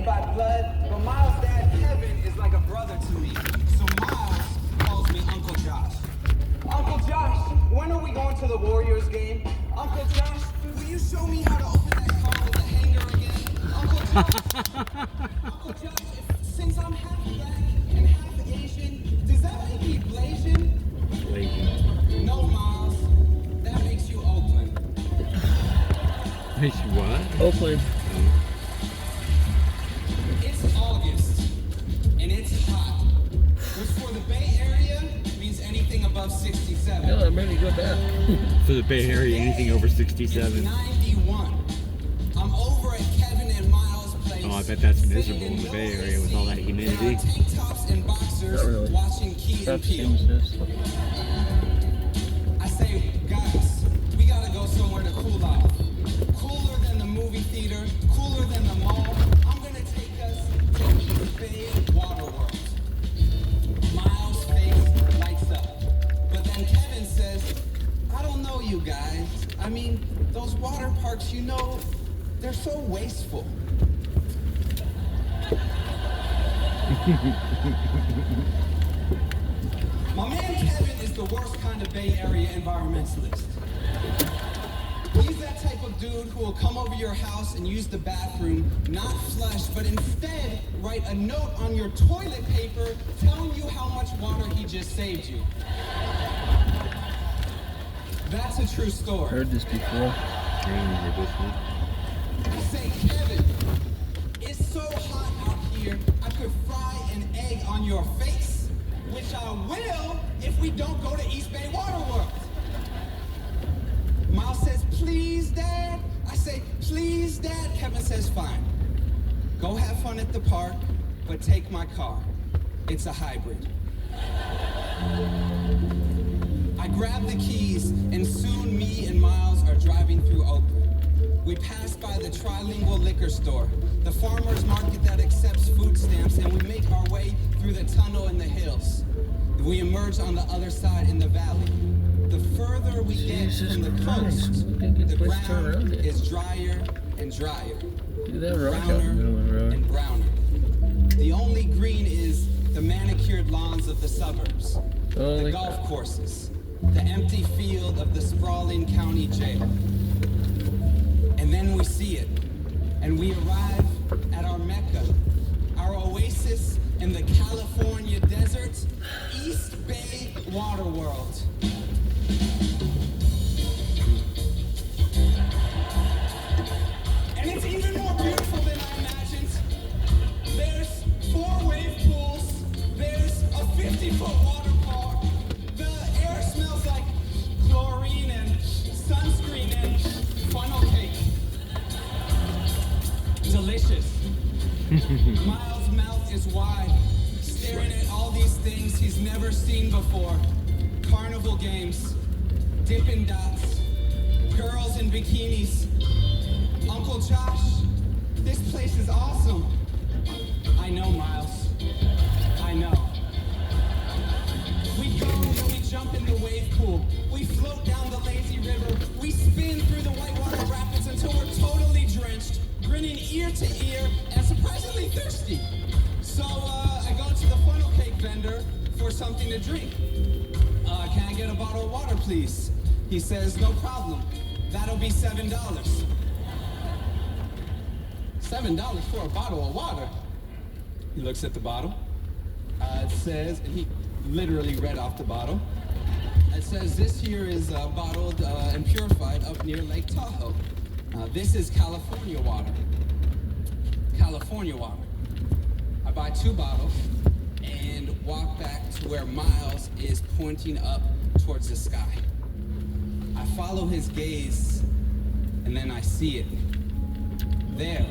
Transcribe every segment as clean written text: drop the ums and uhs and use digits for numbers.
related by blood, but Miles' dad, Kevin, is like a brother to me. So Miles calls me Uncle Josh. Uncle Josh, when are we going to the Warriors game? Uncle Josh, will you show me how to open that car with the hanger again? Uncle Josh, Uncle Josh, since I'm half black and half Asian, does that make me Blasian? Blasian. No, Miles, that makes you Oakland. Makes you what? Oakland. It's August, and it's hot, which for the Bay Area means anything above 67. No, I'm ready to go back. For the Bay Area, anything over 67. It's 91. I'm over at Kevin and Miles' place. Oh, I bet that's miserable in the Bay Area with all that humidity. Tank tops and boxers Really. watching Key and Peele. This. I say, guys, we gotta go somewhere to cool off. Cooler than the movie theater, cooler than the mall. I'm gonna take us to East Bay Waterworld. Miles' face lights up. But then Kevin says, I don't know you guys. I mean, those water parks, you know, they're so wasteful. My man Kevin is the worst kind of Bay Area environmentalist. He's that type of dude who will come over your house and use the bathroom, not flush, but instead write a note on your toilet paper telling you how much water he just saved you. That's a true story. Heard this before. I say, Kevin, it's so hot out here, I could fry an egg on your face, which I will if we don't go to East Bay Waterworld. Miles says, please, Dad. I say, please, Dad. Kevin says, fine. Go have fun at the park, but take my car. It's a hybrid. I grab the keys, and soon me and Miles are driving through Oakland. We pass by the trilingual liquor store, the farmer's market that accepts food stamps, and we make our way through the tunnel in the hills. We emerge on the other side in the valley. The further we get from the coast, the ground is drier and drier, browner and browner. The only green is the manicured lawns of the suburbs, the golf courses, the empty field of the sprawling county jail. And then we see it, and we arrive at our Mecca, our oasis in the California desert, East Bay Waterworld. And it's even more beautiful than I imagined. There's 4 wave pools, there's a 50-foot water park, the air smells like chlorine and sunscreen and funnel cake. Delicious. Miles' mouth is wide, staring at all these things he's never seen before. Carnival games, Dippin' Dots, girls in bikinis. Uncle Josh, this place is awesome. I know, Miles. I know. We go and we jump in the wave pool. We float down the lazy river. We spin through the whitewater rapids until we're totally drenched, grinning ear to ear, and surprisingly thirsty. So I go to the funnel cake vendor for something to drink. Can I get a bottle of water, please? He says, no problem. That'll be $7. $7 for a bottle of water? He looks at the bottle. It says, and he literally read off the bottle. It says, this here is bottled and purified up near Lake Tahoe. This is California water. California water. I buy 2 bottles and walk back to where Miles is pointing up towards the sky. I follow his gaze, and then I see it. There,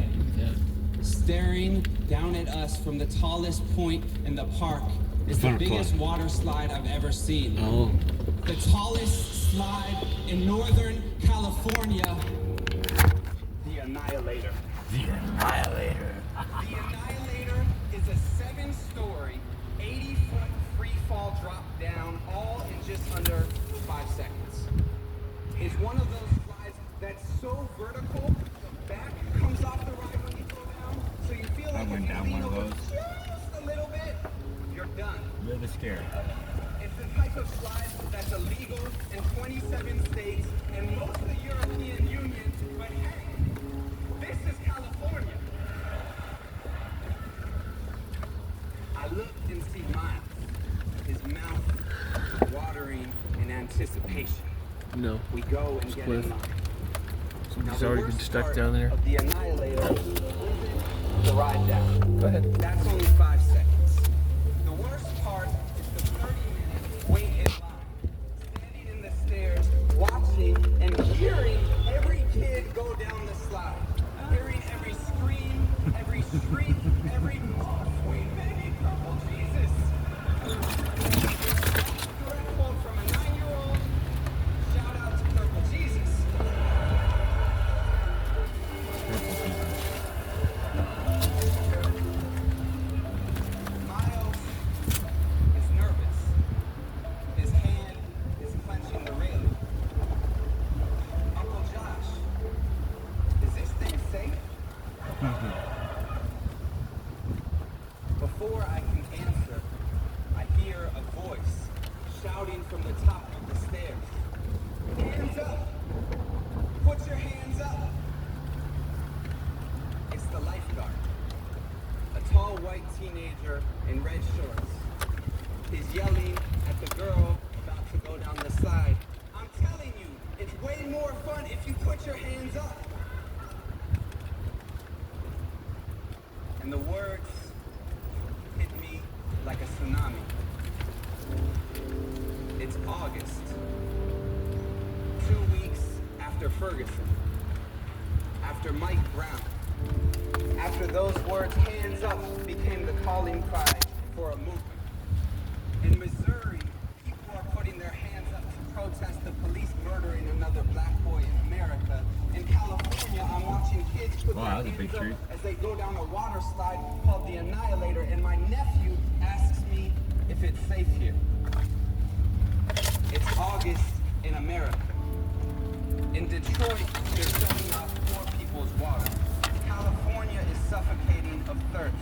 staring down at us from the tallest point in the park is the biggest water slide I've ever seen. Oh. The tallest slide in Northern California. The Annihilator. The Annihilator. The Annihilator is a 7-story, 80-foot free fall drop down, all in just under 5 seconds. It's one of those slides that's so vertical, the back comes off the ride when you go down, so you feel like like went if you down lean one of over those. just a little bit, you're done. Really scary. It's the type of slide that's illegal in 27 states and most of the European Union, but hey, this is California. I look and see Miles, his mouth watering in anticipation. No. We go and get Cliff. in line. Somebody's the already worst been stuck part down there. Of the Annihilator isn't the ride down. Go ahead. That's only 5 seconds. The worst part is the 30-minute wait in line. Standing in the stairs, watching and hearing every kid go down the slide. Hearing every scream, every shriek, every oh, sweet baby purple Jesus. Direct quote from a 9-year-old. Shout out to Purple Jesus. Miles is nervous. His hand is clenching the railing. Uncle Josh, is this thing safe? Before I can answer, I hear a voice shouting from the top of the stairs. Hands up! Put your hands up! It's the lifeguard. A tall white teenager in red shorts. He's yelling at the girl about to go down the slide. I'm telling you, it's way more fun if you put your hands up. And the words hit me like a tsunami. It's August. 2 weeks after Ferguson. After Mike Brown. After those words, hands up, became the calling cry for a movement. In Missouri, people are putting their hands up to protest the police murdering another black boy in America. In California, I'm watching kids put Wow, their that's a big hands tree. up as they go down a water slide called the Annihilator, and my nephew asks me if it's safe here. It's August in America. In Detroit, they're shutting off poor people's water. California is suffocating of thirst.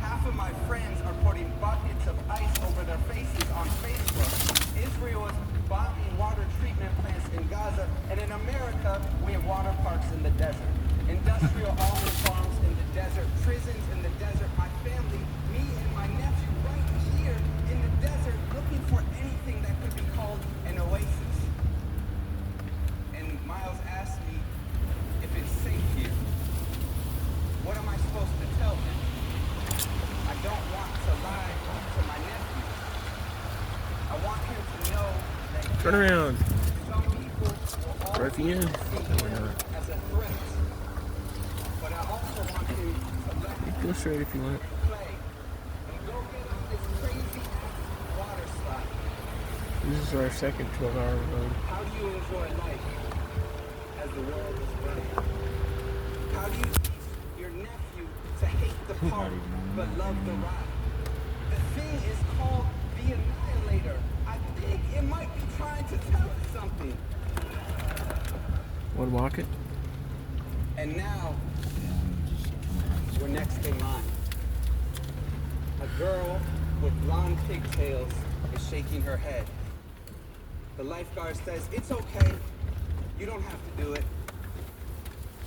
Half of my friends are putting buckets of ice over their faces on Facebook. Israel is bombing water treatment plants in Gaza, and in America, we have water parks in the desert. Industrial almond farms in the desert, prisons in the desert, my family, me and my nephew right here in the desert looking for anything that could be called an oasis. And Miles asked me if it's safe here. What am I supposed to tell him? I don't want to lie to my nephew. I want him to know that Turn around. some people will Right at the end. see him as a threat. But I also want him to let him Go straight if you want. play and go get on this crazy ass water slide. This is our second 12-hour run. How do you enjoy life as the world is running? How do you teach your nephew to hate the park but love the ride? The thing is called the Annihilator. I think it might be trying to tell us something. Want to walk it? And now, we're next in line. A girl with blonde pigtails is shaking her head. The lifeguard says, "It's okay. You don't have to do it."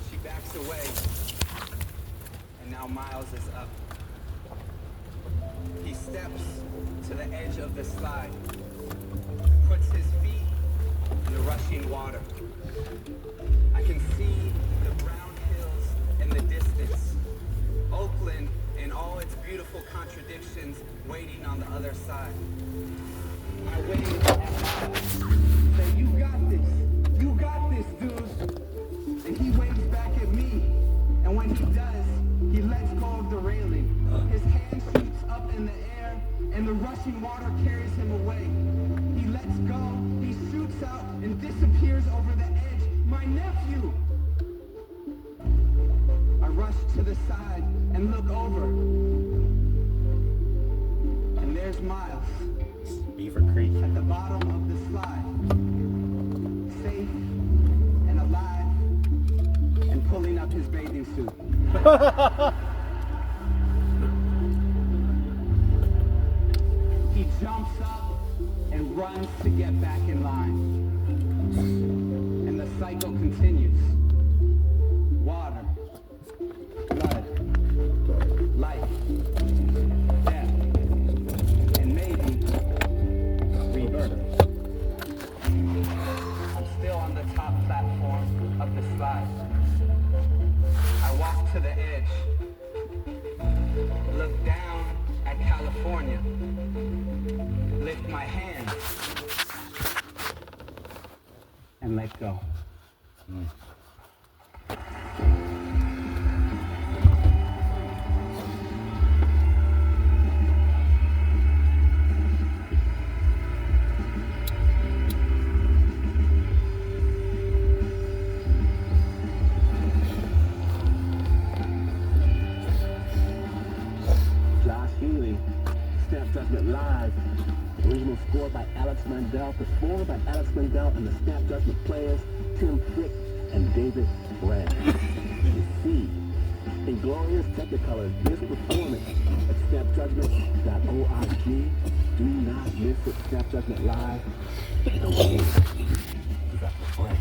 She backs away. And now Miles is up. He steps to the edge of the slide, puts his feet in the rushing water. I can see the brown hills in the distance. Oakland and all its beautiful contradictions waiting on the other side. I wave at Miles. Say, "You got this. You got this, dude." And he waves back at me. And when he does, he lets go of the railing. His hand shoots up in the air, and the rushing water carries him away. He lets go, he shoots out, and disappears over the edge. My nephew! I rush to the side and look over. And there's Miles Beaver Creek. at the bottom of the slide. Safe and alive and pulling up his bathing suit. jumps up and runs to get back in line. And the cycle continues. Water, blood, life, death, and maybe rebirth. I'm still on the top platform of the slide. I walk to the edge, look down at California, lift my hands, and let go. Snap Judgment Live. Original score by Alex Mandel, performed by Alex Mandel and the Snap Judgment players, Tim Frick and David Brand. You see, Inglorious Technicolor, this performance at snapjudgment.org. Do not miss it. Snap Judgment Live. The way. You got the break.